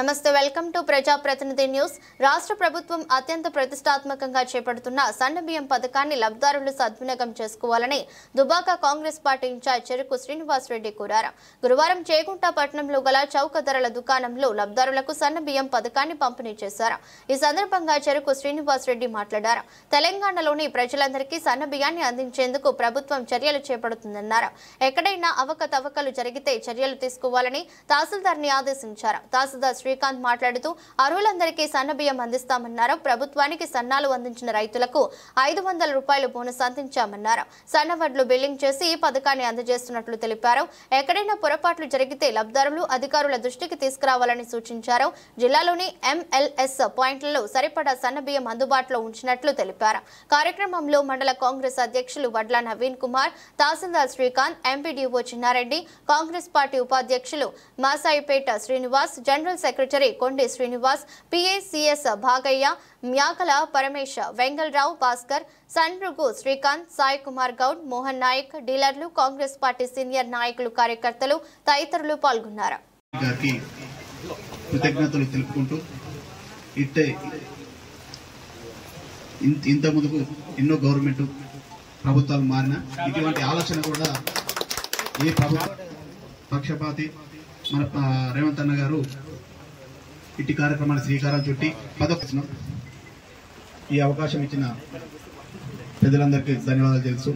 నమస్తే welcome to ప్రజాప్రతినిధి news. రాష్ట్ర ప్రభుత్వం అత్యంత ప్రతిష్టాత్మకంగా చేపడుతున్న సన్నబియ్యం పథకాన్ని లబ్ధిదారులు సద్వినియోగం చేసుకోవాలని దుబాక కాంగ్రెస్ పార్టీ ఇన్ఛార్జ్ చెరుకు శ్రీనివాస్ రెడ్డి కోరారు. గురువారం చేగుంట పట్టణంలో గల చౌక ధరల దుకాణంలో లబ్ధిదారులకు సన్నబియ్యం పథకాన్ని పంపిణీ చేశారు. ఈ సందర్భంగా చెరుకు శ్రీనివాస్ రెడ్డి మాట్లాడారు. తెలంగాణలోని ప్రజలందరికీ సన్నబియ్యాన్ని అందించేందుకు ప్రభుత్వం చర్యలు చేపడుతుందన్నారు. ఎక్కడైనా అవకతవకలు జరిగితే చర్యలు తీసుకోవాలని తహసీల్దార్ని ఆదేశించారు. తహసీల్దార్ శ్రీకాంత్ మాట్లాడుతూ అర్హులందరికీ సన్నబియ్యం అందిస్తామన్నారు. ప్రభుత్వానికి సన్నాలు అందించిన రైతులకు 500 రూపాయలు బోనస్ అందించామన్నారు. సన్నవడ్లు బిల్లింగ్ చేసి ఈ పథకాన్ని అందజేస్తున్నట్లు తెలిపారు. ఎక్కడైనా పొరపాట్లు జరిగితే లబ్ధిదారులు అధికారుల దృష్టికి తీసుకురావాలని సూచించారు. జిల్లాలోని MLS పాయింట్లలో సరిపడా సన్నబియ్యం అందుబాటులో ఉంచినట్లు తెలిపారు. కార్యక్రమంలో మండల కాంగ్రెస్ అధ్యక్షులు వడ్ల నవీన్ కుమార్, తహసీల్దార్ శ్రీకాంత్, ఎంపీడీఓ చిన్నారెడ్డి, కాంగ్రెస్ పార్టీ ఉపాధ్యక్షులు మాసాయిపేట శ్రీనివాస్, జనరల్ సెక్రటరీ కొండి శ్రీనివాస్, PACS భాగయ్య, మ్యాకల పరమేశ్, వెంగళరావు, భాస్కర్, సండ్రుగు శ్రీకాంత్, సాయి కుమార్ గౌడ్, మోహన్ నాయక్, డీలర్లు, కాంగ్రెస్ పార్టీ సీనియర్ నాయకులు, కార్యకర్తలు తదితరులు పాల్గొన్నారు. కృతజ్ఞతలు తెలుపుకుంటూ ఇంత ముందుకు ఎన్నో గవర్నమెంట్ ప్రభుత్వాలు మారిన ఇటువంటి ఆలోచన కూడా ఏ ప్రభుత్వ పక్షపాతి మన రేవంత్ అన్న గారు ఇట్టి కార్యక్రమాన్ని శ్రీకారం చుట్టి ఈ అవకాశం ఇచ్చిన ప్రజలందరికీ ధన్యవాదాలు తెలుసు.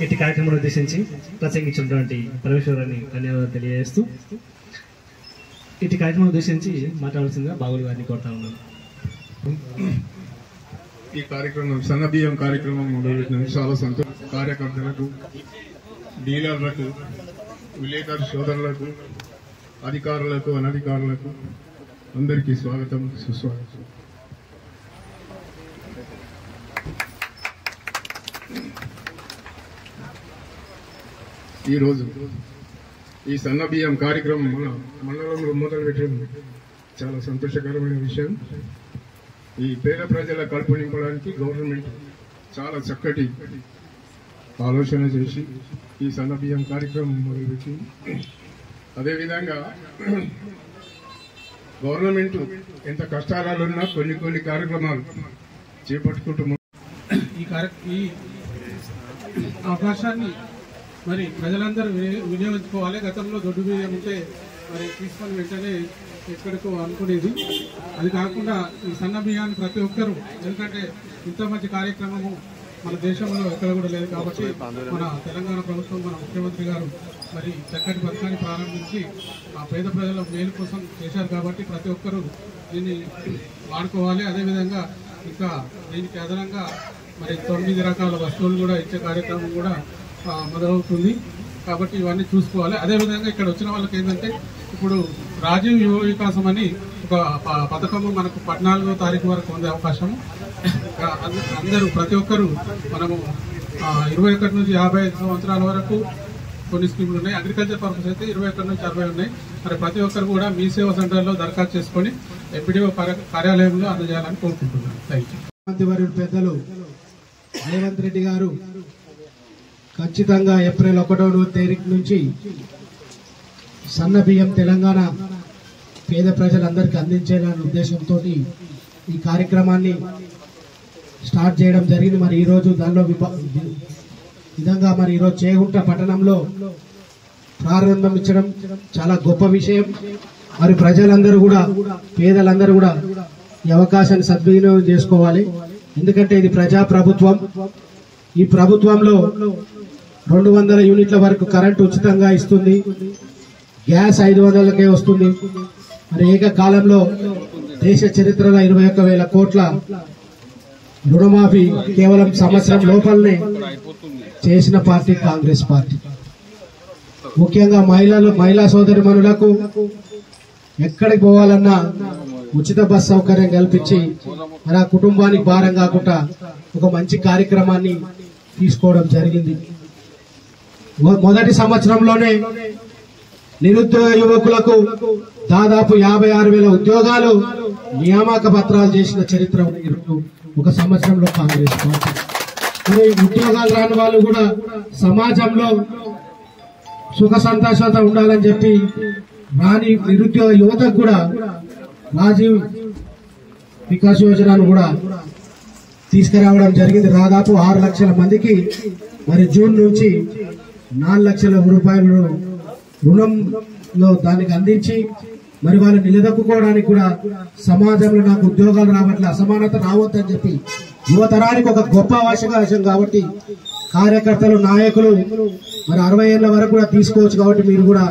ఇట్టి కార్యక్రమాన్ని ఉద్దేశించి ప్రసంగించినటువంటి పరమేశ్వరాన్ని ధన్యవాదాలు తెలియజేస్తూ ఇట్టి కార్యక్రమం ఉద్దేశించి మాట్లాడాల్సిందిగా బాగులు గారిని కోరుతా ఉన్నాను. ఈ కార్యక్రమం సన్నబియ్యం కార్యక్రమం మొదలుపెట్టిన చాలా సంతోషం. కార్యకర్తలకు, డీలర్లకు, విలేకరు సోదరులకు, అధికారులకు, అనధికారులకు అందరికీ స్వాగతం, సుస్వాగతం. ఈరోజు ఈ సన్నబియ్యం కార్యక్రమం మన మండలంలో మొదలుపెట్టడం చాలా సంతోషకరమైన విషయం. ఈ పేద ప్రజల కడుపు నింపడానికి గవర్నమెంట్ చాలా చక్కటి ఆలోచన చేసి ఈ సన్నబియ్యం కార్యక్రమం మొదలుపెట్టింది. అదేవిధంగా గవర్నమెంట్ ఎంత కష్టాలున్నా కొన్ని కార్యక్రమాలు చేపట్టుకుంటూ ఈ అవకాశాన్ని మరి ప్రజలందరూ వినియోగించుకోవాలి. గతంలో దొడ్డు బియ్యం ఉంటే మరి తీసుకొని వెంటనే ఎక్కడికో అనుకునేది. అది కాకుండా ఈ సన్న బియ్యాన్ని ప్రతి ఒక్కరూ, ఎందుకంటే ఇంత మంచి కార్యక్రమము మన దేశంలో ఎక్కడ కూడా లేదు కాబట్టి మన తెలంగాణ ప్రభుత్వం, మన ముఖ్యమంత్రి గారు మరి చక్కటి పథకాన్ని ప్రారంభించి ఆ పేద ప్రజల మేలు కోసం చేశారు కాబట్టి ప్రతి ఒక్కరూ దీన్ని వాడుకోవాలి. అదేవిధంగా ఇంకా దీనికి అదనంగా మరి 9 రకాల వస్తువులు కూడా ఇచ్చే కార్యక్రమం కూడా మొదలవుతుంది కాబట్టి ఇవన్నీ చూసుకోవాలి. అదేవిధంగా ఇక్కడ వచ్చిన వాళ్ళకి ఏంటంటే ఇప్పుడు రాజీవ్ యువ వికాసం అని ఒక పథకము మనకు 14వ తారీఖు వరకు ఉండే అవకాశము. అందరూ ప్రతి ఒక్కరూ మనము 21 నుంచి 55 సంవత్సరాల వరకు కొన్ని స్కీములు ఉన్నాయి. అగ్రికల్చర్ పర్పస్ అయితే 21 నుంచి 60 ఉన్నాయి. మరి ప్రతి ఒక్కరు కూడా మీ సేవా సెంటర్లో దరఖాస్తు చేసుకొని ఎంపీడీఓ కార్యాలయంలో అందజేయాలని కోరుకుంటున్నాను. Thank you. మంత్రివర్యులు పెద్దలు రేవంత్ రెడ్డి గారు ఖచ్చితంగా ఏప్రిల్ 1వ తేదీ నుంచి సన్న బియ్యం తెలంగాణ పేద ప్రజలందరికీ అందించాలనే ఉద్దేశంతో ఈ కార్యక్రమాన్ని స్టార్ట్ చేయడం జరిగింది. మరి ఈరోజు దానిలో విధంగా మరి ఈరోజు చేగుంట పట్టణంలో ప్రారంభించడం చాలా గొప్ప విషయం. మరి ప్రజలందరూ కూడా, పేదలందరూ కూడా ఈ అవకాశాన్ని సద్వినియోగం చేసుకోవాలి. ఎందుకంటే ఇది ప్రజా ప్రభుత్వం. ఈ ప్రభుత్వంలో 200 యూనిట్ల వరకు కరెంటు ఉచితంగా ఇస్తుంది. గ్యాస్ 500కే వస్తుంది. మరి ఏకకాలంలో దేశ చరిత్రలో 21,000 కోట్ల రుణమాఫీ కేవలం సంవత్సరం లోపలనే చేసిన పార్టీ కాంగ్రెస్ పార్టీ. ముఖ్యంగా మహిళా సోదరిమణులకు ఎక్కడికి పోవాలన్నా ఉచిత బస్ సౌకర్యం కల్పించి మన కుటుంబానికి భారం కాకుండా ఒక మంచి కార్యక్రమాన్ని తీసుకోవడం జరిగింది. మొదటి సంవత్సరంలోనే నిరుద్యోగ యువకులకు దాదాపు 56,000 ఉద్యోగాలు నియామక పత్రాలు చేసిన చరిత్ర ఒక సంవత్సరంలో కాంగ్రెస్ పార్టీ. మరి ఉద్యోగాలు రాని వాళ్ళు కూడా సమాజంలో సుఖ సంతోషంతో ఉండాలని చెప్పి రాని నిరుద్యోగ యువతకు కూడా రాజీవ్ వికాస్ యోజనను కూడా తీసుకురావడం జరిగింది. దాదాపు 6 లక్షల మందికి మరి జూన్ నుంచి 4 లక్షల రూపాయలు రుణంలో దానికి అందించి మరి వాళ్ళు నిలదొక్కుకోవడానికి కూడా సమాజంలో నాకు ఉద్యోగాలు రావట్లే, అసమానత రావద్దని చెప్పి యువతరానికి ఒక గొప్ప అవకాశం కాబట్టి కార్యకర్తలు నాయకులు మరి 60 ఏళ్ల వరకు కూడా తీసుకోవచ్చు. కాబట్టి మీరు కూడా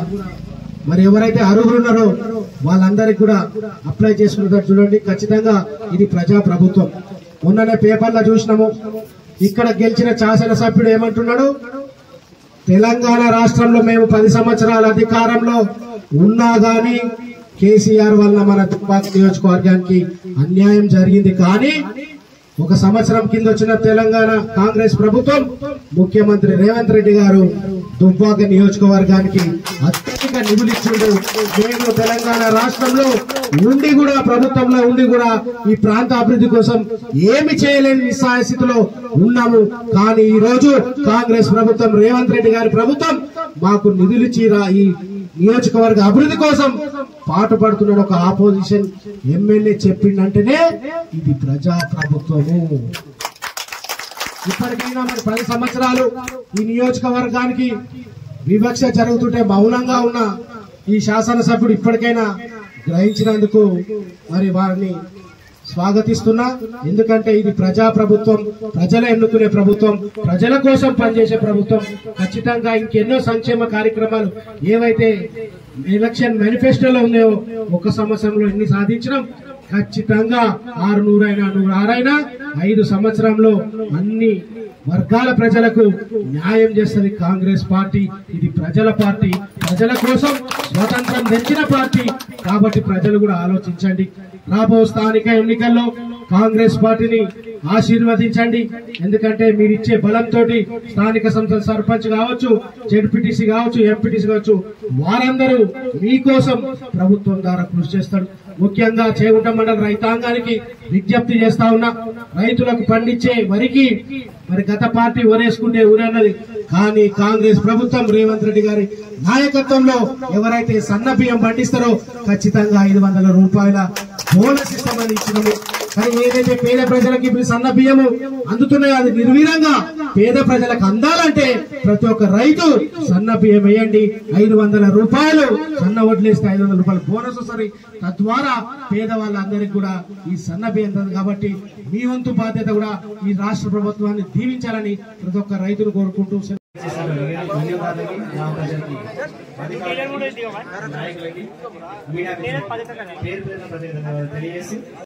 మరి ఎవరైతే అర్హులు ఉన్నారో వాళ్ళందరికీ కూడా అప్లై చేసుకున్నట్టు చూడండి. ఖచ్చితంగా ఇది ప్రజా ప్రభుత్వం. మొన్ననే పేపర్లో చూసినాము, ఇక్కడ గెలిచిన శాసనసభ్యుడు ఏమంటున్నాడు, తెలంగాణ రాష్ట్రంలో మేము 10 సంవత్సరాల అధికారంలో ఉన్నా గానీ కేసీఆర్ వల్ల మన దుబ్బాక నియోజకవర్గానికి అన్యాయం జరిగింది. కానీ 1 సంవత్సరం కింద వచ్చిన తెలంగాణ కాంగ్రెస్ ప్రభుత్వం ముఖ్యమంత్రి రేవంత్ రెడ్డి గారు దుబ్బాక నియోజకవర్గానికి అత్యధిక నిధులు ఇచ్చిండు. మేము తెలంగాణ రాష్ట్రంలో ఉండి కూడా, ప్రభుత్వంలో ఉండి కూడా ఈ ప్రాంత అభివృద్ధి కోసం ఏమి చేయలేని నిస్సహాయ స్థితిలో ఉన్నాము. కానీ ఈ రోజు కాంగ్రెస్ ప్రభుత్వం, రేవంత్ రెడ్డి గారి ప్రభుత్వం మాకు నిధులు ఇచ్చి ఈ నియోజకవర్గ అభివృద్ధి కోసం పాటుపడుతున్నాడు. ఒక ఆపోజిషన్ ఎమ్మెల్యే చెప్పిందంటేనే ఇది ప్రజా ప్రభుత్వము. ఇప్పటికైనా మరి 10 సంవత్సరాలు ఈ నియోజకవర్గానికి వివక్ష జరుగుతుంటే మౌనంగా ఉన్న ఈ శాసనసభ్యుడు ఇప్పటికైనా గ్రహించినందుకు మరి వారిని స్వాగతిస్తున్నా. ఎందుకంటే ఇది ప్రజా ప్రభుత్వం, ప్రజలు ఎన్నుకునే ప్రభుత్వం, ప్రజల కోసం పనిచేసే ప్రభుత్వం. ఖచ్చితంగా ఇంకెన్నో సంక్షేమ కార్యక్రమాలు ఏవైతే ఎలక్షన్ మేనిఫెస్టోలో ఉన్నాయో 1 సంవత్సరంలో ఎన్ని సాధించడం, ఖచ్చితంగా 600 అయినా 106 అయినా 5 సంవత్సరంలో అన్ని వర్గాల ప్రజలకు న్యాయం చేస్తుంది కాంగ్రెస్ పార్టీ. ఇది ప్రజల పార్టీ, ప్రజల కోసం స్వతంత్రం తెచ్చిన పార్టీ. కాబట్టి ప్రజలు కూడా ఆలోచించండి. రాబో స్థానిక ఎన్నికల్లో కాంగ్రెస్ పార్టీని ఆశీర్వదించండి. ఎందుకంటే మీరిచ్చే బలంతో స్థానిక సంస్థల సర్పంచ్ కావచ్చు, జెడ్పీటీసీ కావచ్చు, ఎంపీటీసీ కావచ్చు, వారందరూ మీకోసం ప్రభుత్వం ద్వారా కృషి చేస్తారు. ముఖ్యంగా చేగుంట మండల రైతాంగానికి విజ్ఞప్తి చేస్తా ఉన్నా, రైతులకు పండించే వరికి మరి గత పార్టీ ఊరేసుకుంటే ఊరన్నది. కానీ కాంగ్రెస్ ప్రభుత్వం రేవంత్ రెడ్డి గారి నాయకత్వంలో ఎవరైతే సన్న బియ్యం పండిస్తారో ఖచ్చితంగా 500 రూపాయల బోనస్ ఇస్తామని ఇచ్చినాము. కానీ ఏదైతే పేద ప్రజలకు ఇప్పుడు సన్న బియ్యము అందుతున్నాయో అది నిర్వీరంగా పేద ప్రజలకు అందాలంటే ప్రతి ఒక్క రైతు సన్న బియ్యం వేయండి. 500 రూపాయలు సన్న వడ్లేస్తే 500 రూపాయలు బోనస్ వస్తుంది. తద్వారా పేదవాళ్ళందరికీ కూడా ఈ సన్న బియ్యం. కాబట్టి మీ వంతు బాధ్యత కూడా ఈ రాష్ట్ర ప్రభుత్వాన్ని దీవించాలని ప్రతి ఒక్క రైతును కోరుకుంటూ ధన్యవాదాలకి గ్రామ ప్రజలకి, అధికారులకి, నాయకులకి, మీడియా పేరు పేరున ప్రత్యేక ధన్యవాదాలు తెలియజేసి